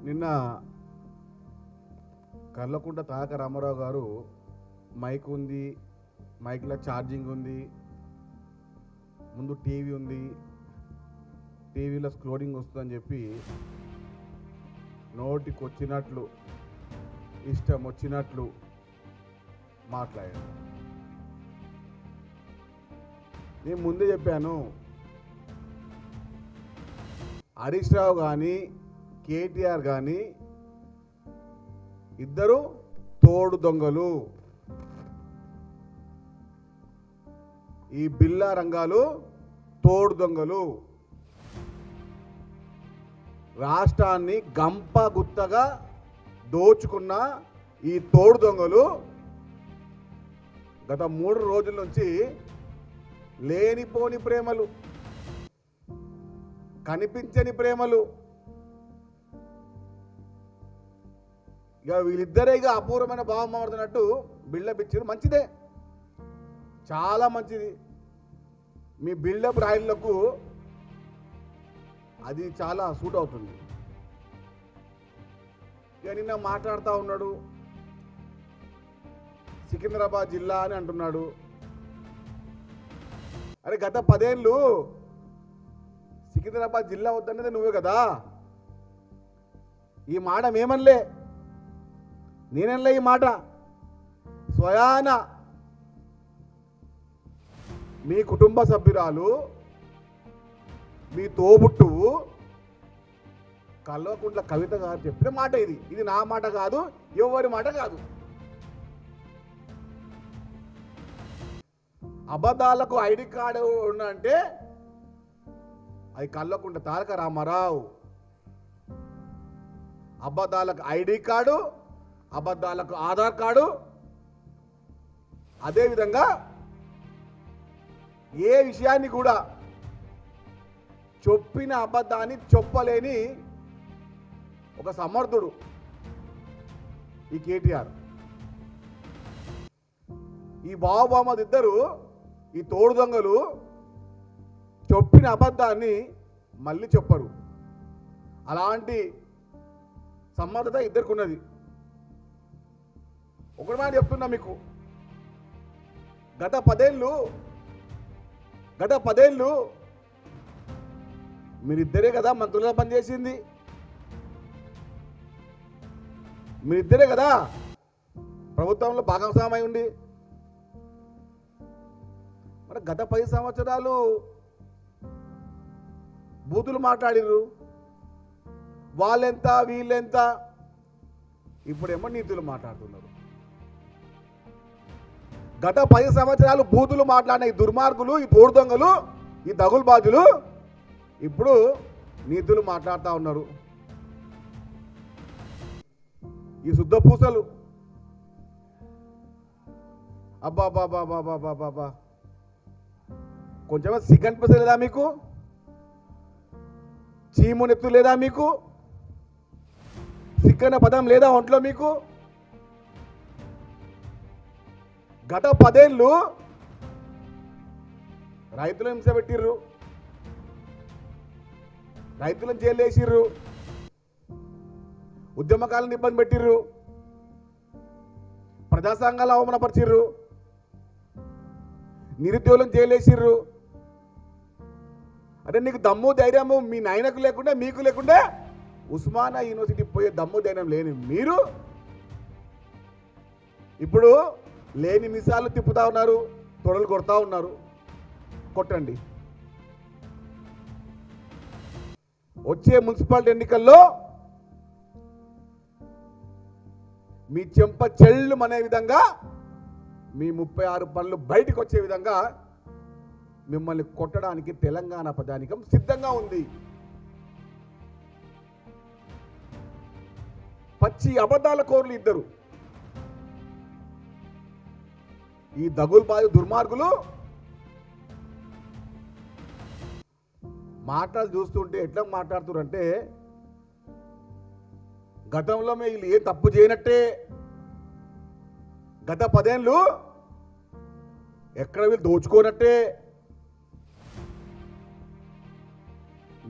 నిన్న కల్వకుంట్ల తారక రామారావు గారు మైక్ ఉంది, మైక్లో ఛార్జింగ్ ఉంది, ముందు టీవీ ఉంది, టీవీలో స్క్రోలింగ్ వస్తుందని చెప్పి నోటికి వచ్చినట్లు ఇష్టం వచ్చినట్లు మాట్లాడారు. నేను ముందే చెప్పాను, హరీష్ రావు కానీ కేటీఆర్ కానీ ఇద్దరు తోడు దొంగలు. ఈ బిల్లా రంగాలు తోడు దొంగలు. రాష్ట్రాన్ని గంప గుత్తగా దోచుకున్న ఈ తోడు దొంగలు గత 3 రోజుల నుంచి లేనిపోని ప్రేమలు, కనిపించని ప్రేమలు, ఇక వీళ్ళిద్దరే ఇక అపూర్వమైన భావం మారుతున్నట్టు బిల్డప్ ఇచ్చారు. మంచిదే, చాలా మంచిది. మీ బిల్డప్ రాయిళ్లకు అది చాలా సూట్ అవుతుంది. ఇక నిన్న మాట్లాడుతూ ఉన్నాడు, సికింద్రాబాద్ జిల్లా అని అంటున్నాడు. అరే గత 10 ఏళ్ళు సికింద్రాబాద్ జిల్లా వద్దన్నది నువ్వే కదా. ఈ మాట మేమనలే, నేనలే ఈ మాట. స్వయాన మీ కుటుంబ సభ్యురాలు, మీ తోబుట్టువు కల్వకుంట్ల కవిత గారు చెప్పిన మాట ఇది. ఇది నా మాట కాదు, ఎవరి మాట కాదు. అబద్ధాలకు ఐడి కార్డు ఉన్నంటే అది కల్వకుంట్ల తారక రామారావు. అబద్ధాలకు ఐడి కార్డు, అబద్ధాలకు ఆధార్ కార్డు. అదేవిధంగా ఏ విషయాన్ని కూడా చెప్పిన అబద్ధాన్ని చెప్పలేని ఒక సమర్థుడు ఈ కేటీఆర్. ఈ బావబామదిద్దరు, ఈ తోడు దొంగలు చెప్పిన అబద్ధాన్ని మళ్ళీ చెప్పరు. అలాంటి సమర్థత ఇద్దరికి ఉన్నది. ఒకటి మాట చెప్తున్నా మీకు, గత 10 ఏళ్ళు మీరిద్దరే కదా మంత్రులుగా పనిచేసింది, మీరిద్దరే కదా ప్రభుత్వంలో భాగస్వామై ఉండి. మరి గత 10 సంవత్సరాలు బూతులు మాట్లాడిర్రు, వాళ్ళెంత వీళ్ళెంత. ఇప్పుడేమో నీతులు మాట్లాడుతున్నారు. గత 10 సంవత్సరాలు బూతులు మాట్లాడిన ఈ దుర్మార్గులు, ఈ తోడు దొంగలు, ఈ దగులుబాజులు ఇప్పుడు నీతులు మాట్లాడుతూ ఉన్నారు. ఈ శుద్ధ పూసలు అబ్బా బాబా బాబా బాబా బాబా, కొంచెం సిగ్గనిపిస్త లేదా మీకు? చీమునెత్తు లేదా మీకు? సిగ్గన పదం లేదా ఒంట్లో మీకు? గత 10 ఏళ్ళు రైతులను హింస పెట్టిర్రు, రైతులను జైలు వేసిర్రు, ఉద్యమకాలను ఇబ్బంది పెట్టిర్రు, ప్రజా సంఘాలు అవమానపరిచిర్రు, నిరుద్యోగులను జైలు వేసిర్రు. అదే నీకు దమ్ము ధైర్యము మీ నాయనకు లేకుండా, మీకు లేకుండా ఉస్మానియా యూనివర్సిటీ పోయే దమ్ము ధైర్యం లేని మీరు ఇప్పుడు లేని మిసాలు తిప్పుతా ఉన్నారు, తొడలు కొడతా ఉన్నారు. కొట్టండి. వచ్చే మున్సిపాలిటీ ఎన్నికల్లో మీ చెంప చెళ్ళు అనే విధంగా, మీ 36 పనులు బయటకు వచ్చే విధంగా మిమ్మల్ని కొట్టడానికి తెలంగాణ ప్రజానికం సిద్ధంగా ఉంది. పచ్చి అబద్ధాల కోర్లు ఇద్దరు, ఈ దగులుబాజు దుర్మార్గులు మాటలు చూస్తుంటే ఎట్లా మాట్లాడుతున్నారంటే, గతంలో వీళ్ళు ఏ తప్పు చేయనట్టే. గత 10 ఏళ్ళు ఎక్కడ వీళ్ళు దోచుకోనట్టే.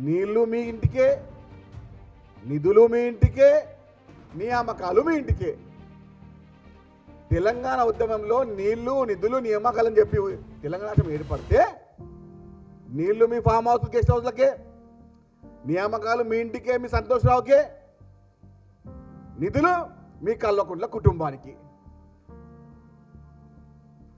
నీళ్లు మీ ఇంటికే, నిధులు మీ ఇంటికే, నియామకాలు మీ ఇంటికే. తెలంగాణ ఉద్యమంలో నీళ్లు, నిధులు, నియామకాలని చెప్పి తెలంగాణ రాష్ట్రం ఏర్పడితే నీళ్లు మీ ఫామ్ హౌస్, గెస్ట్ హౌస్లకే, నియామకాలు మీ ఇంటికే, మీ సంతోషరావుకే, నిధులు మీ కల్వకుంట్ల కుటుంబానికి.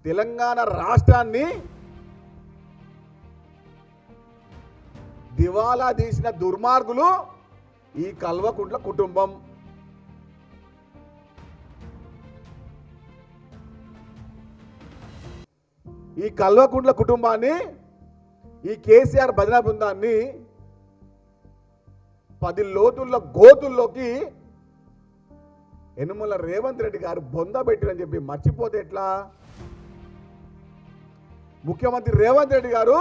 తెలంగాణ రాష్ట్రాన్ని దివాలా తీసిన దుర్మార్గులు ఈ కల్వకుంట్ల కుటుంబం. ఈ కల్వకుంట్ల కుటుంబాన్ని, ఈ కేసీఆర్ భజన బృందాన్ని 10 లోతుల్లో గోతుల్లోకి యనుమల రేవంత్ రెడ్డి గారు బొంద పెట్టిరని చెప్పి మర్చిపోతే ఎట్లా? ముఖ్యమంత్రి రేవంత్ రెడ్డి గారు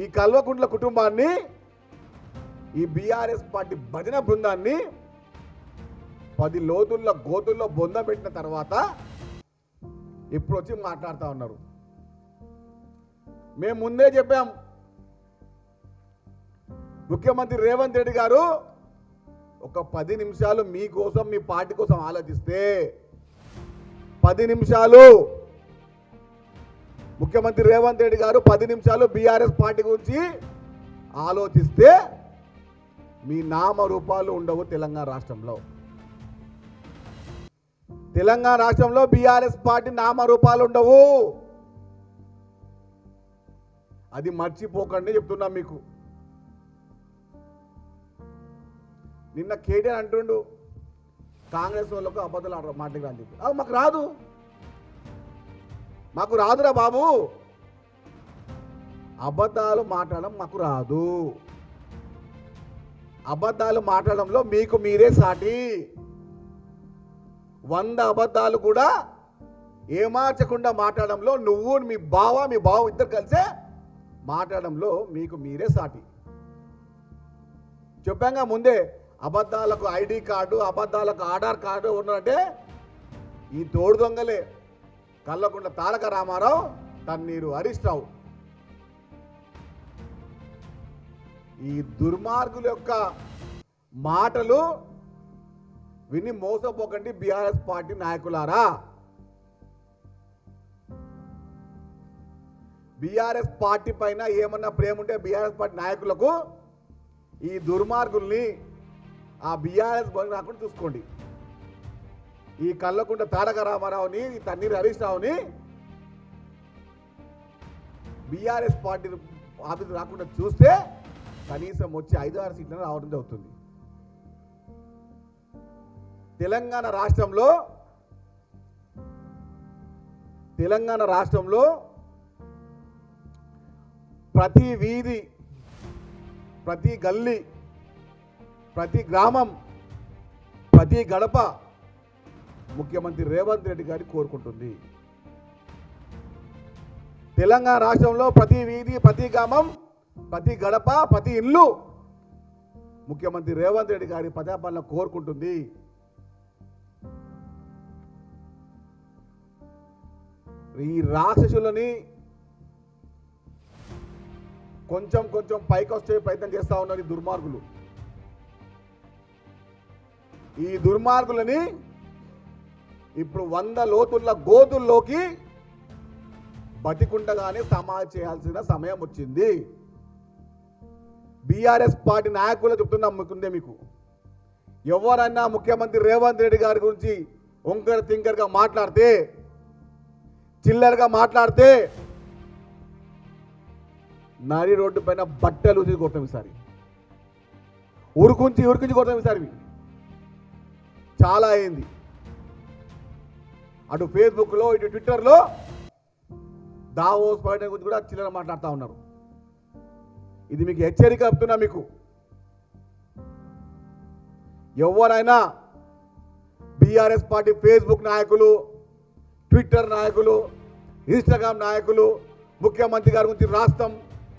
ఈ కల్వకుంట్ల కుటుంబాన్ని, ఈ బీఆర్ఎస్ పార్టీ భజన బృందాన్ని 10 లోతుల్లో గోతుల్లో బొంద పెట్టిన తర్వాత ఇప్పుడు వచ్చి మాట్లాడుతూ ఉన్నారు. మేము ముందే చెప్పాం, ముఖ్యమంత్రి రేవంత్ రెడ్డి గారు ఒక 10 నిమిషాలు మీకోసం, మీ పార్టీ కోసం ఆలోచిస్తే, 10 నిమిషాలు ముఖ్యమంత్రి రేవంత్ రెడ్డి గారు 10 నిమిషాలు బీఆర్ఎస్ పార్టీ గురించి ఆలోచిస్తే మీ నామరూపాలు ఉండవు తెలంగాణ రాష్ట్రంలో. తెలంగాణ రాష్ట్రంలో బీఆర్ఎస్ పార్టీ నామరూపాలు ఉండవు. అది మర్చిపోకండి చెప్తున్నా మీకు. నిన్న కేటీఆర్ అంటుండు కాంగ్రెస్ వాళ్ళకు అబద్ధాలు మాటలు అని చెప్పి. మాకు రాదు, మాకు రాదురా బాబు, అబద్ధాలు మాట్లాడడం మాకు రాదు. అబద్ధాలు మాట్లాడడంలో మీకు మీరే సాటి. 100 అబద్ధాలు కూడా ఏమార్చకుండా మాట్లాడడంలో నువ్వు, మీ బావ ఇద్దరు కలిసే మాట్లాడడంలో మీకు మీరే సాటి. చెప్పాగా ముందే, అబద్ధాలకు ఐడి కార్డు, అబద్ధాలకు ఆధార్ కార్డు ఉన్నదంటే ఈ తోడు దొంగలే. కల్వకుంట్ల తారక రామారావు, తన్నీరు హరీష్ రావు. ఈ దుర్మార్గుల యొక్క మాటలు విని మోసపోకండి బీఆర్ఎస్ పార్టీ నాయకులారా. బీఆర్ఎస్ పార్టీ పైన ఏమన్నా ప్రేమ ఉంటే బీఆర్ఎస్ పార్టీ నాయకులకు ఈ దుర్మార్గుల్ని, ఆ బీఆర్ఎస్ బలి రాకుండా చూసుకోండి. ఈ కల్వకుంట్ల తారక రామారావుని, ఈ తన్నీరు హరీష్ రావుని బీఆర్ఎస్ పార్టీ ఆఫీసు రాకుండా చూస్తే కనీసం వచ్చి 5-6 సీట్లను రావడం జరుగుతుంది. తెలంగాణ రాష్ట్రంలో ప్రతి వీధి, ప్రతి గల్లీ, ప్రతి గ్రామం, ప్రతి గడప ముఖ్యమంత్రి రేవంత్ రెడ్డి గారి కోరుకుంటుంది. తెలంగాణ రాష్ట్రంలో ప్రతి వీధి, ప్రతి గ్రామం, ప్రతి గడప, ప్రతి ఇల్లు ముఖ్యమంత్రి రేవంత్ రెడ్డి గారి ప్రజాపాలన కోరుకుంటుంది. ఈ రాక్షసులని కొంచెం పైకి వచ్చే ప్రయత్నం చేస్తూ ఉన్నారు ఈ దుర్మార్గులు. ఈ దుర్మార్గులని ఇప్పుడు 100 లోతుల గోతుల్లోకి బతికుండగానే సమాధి చేయాల్సిన సమయం వచ్చింది. బీఆర్ఎస్ పార్టీ నాయకులు చెప్తున్నాం మీకు, ఎవరైనా ముఖ్యమంత్రి రేవంత్ రెడ్డి గారి గురించి వంకర తింకరగా మాట్లాడితే, చిల్లరగా మాట్లాడితే నరి రోడ్డు పైన బట్టలు ఉతికి కొడతాం ఈసారి. ఉరుకుంచి కొడతాం ఈసారి. చాలా అయింది. అటు ఫేస్బుక్లో, ఇటు ట్విట్టర్లో దావోస్ పర్యటన గురించి కూడా చిల్లర మాట్లాడుతూ ఉన్నారు. ఇది మీకు హెచ్చరిక చెప్తున్నా. మీకు ఎవరైనా బీఆర్ఎస్ పార్టీ ఫేస్బుక్ నాయకులు, ట్విట్టర్ నాయకులు, ఇన్స్టాగ్రామ్ నాయకులు ముఖ్యమంత్రి గారి గురించి రాస్తాం,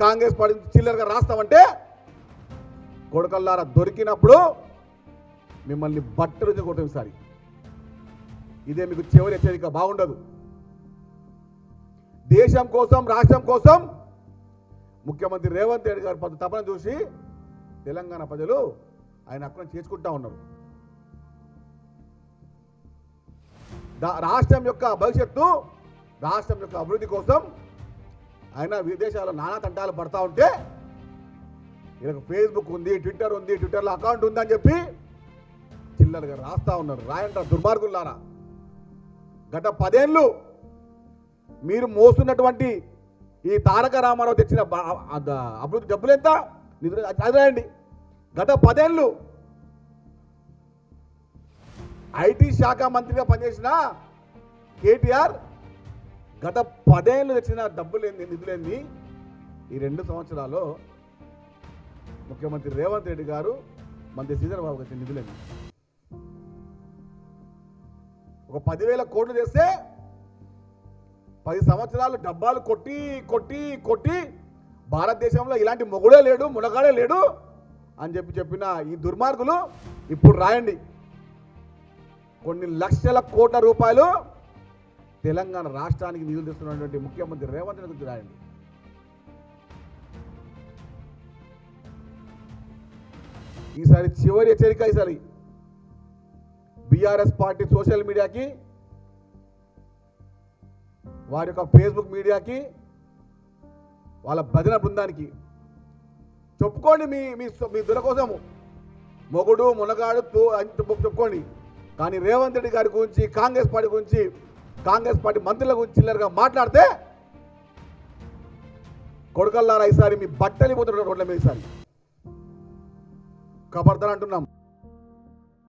కాంగ్రెస్ పార్టీ చిల్లరగా రాస్తామంటే కొడుకల్లారా దొరికినప్పుడు మిమ్మల్ని బట్టలు కొట్టడం ఈసారి. ఇదే మీకు చివరి హెచ్చరిక. బాగుండదు. దేశం కోసం, రాష్ట్రం కోసం ముఖ్యమంత్రి రేవంత్ రెడ్డి గారి తపన చూసి తెలంగాణ ప్రజలు ఆయన హక్కును చేసుకుంటా ఉన్నారు. రాష్ట్రం యొక్క భవిష్యత్తు, రాష్ట్రం యొక్క అభివృద్ధి కోసం ఆయన విదేశాల్లో నానా తంటాలు పడతా ఉంటే వీళ్ళకి ఫేస్బుక్ ఉంది, ట్విట్టర్ ఉంది, ట్విట్టర్లో అకౌంట్ ఉందని చెప్పి చిల్లరగా రాస్తా ఉన్నారు. రాయంటారు దుర్మార్గులారా. గత 10 ఏళ్ళు మీరు మోస్తున్నటువంటి ఈ తారక రామారావు తెచ్చిన అభివృద్ధి డబ్బులు ఎంత అది రాయండి. గత 10 ఏళ్ళు ఐటీ శాఖ మంత్రిగా పనిచేసిన కేటీఆర్ గత 10 ఏళ్ళు తెచ్చిన డబ్బులేంది, నిధులేంది ఈ 2 సంవత్సరాలు ముఖ్యమంత్రి రేవంత్ రెడ్డి గారు మంత్రి శ్రీధర్ బాబు వచ్చిన నిధులేంది. ఒక 10,000 కోట్లు చేస్తే 10 సంవత్సరాలు డబ్బాలు కొట్టి కొట్టి కొట్టి భారతదేశంలో ఇలాంటి మొగుడే లేడు, మునగాడే లేడు అని చెప్పిన ఈ దుర్మార్గులు ఇప్పుడు రాయండి. కొన్ని లక్షల కోట్ల రూపాయలు తెలంగాణ రాష్ట్రానికి నిధులు తెస్తున్నటువంటి ముఖ్యమంత్రి రేవంత్ రెడ్డి గురించి రాయండి. ఈసారి చివరి హెచ్చరిక. ఈసారి బీఆర్ఎస్ పార్టీ సోషల్ మీడియాకి, వారి యొక్క ఫేస్బుక్ మీడియాకి, వాళ్ళ భజన బృందానికి చెప్పుకోండి మీ దుల కోసము మొగుడు మునగాడు చెప్పుకోండి. కానీ రేవంత్ రెడ్డి గారి గురించి, కాంగ్రెస్ పార్టీ గురించి, కాంగ్రెస్ పార్టీ మంత్రుల గురించి చిల్లరగా మాట్లాడితే కొడుకల్లారా ఈసారి మీ బట్టలు పోతున్న రోడ్ల మీద ఈసారి ఖబర్దార్ అంటున్నాం.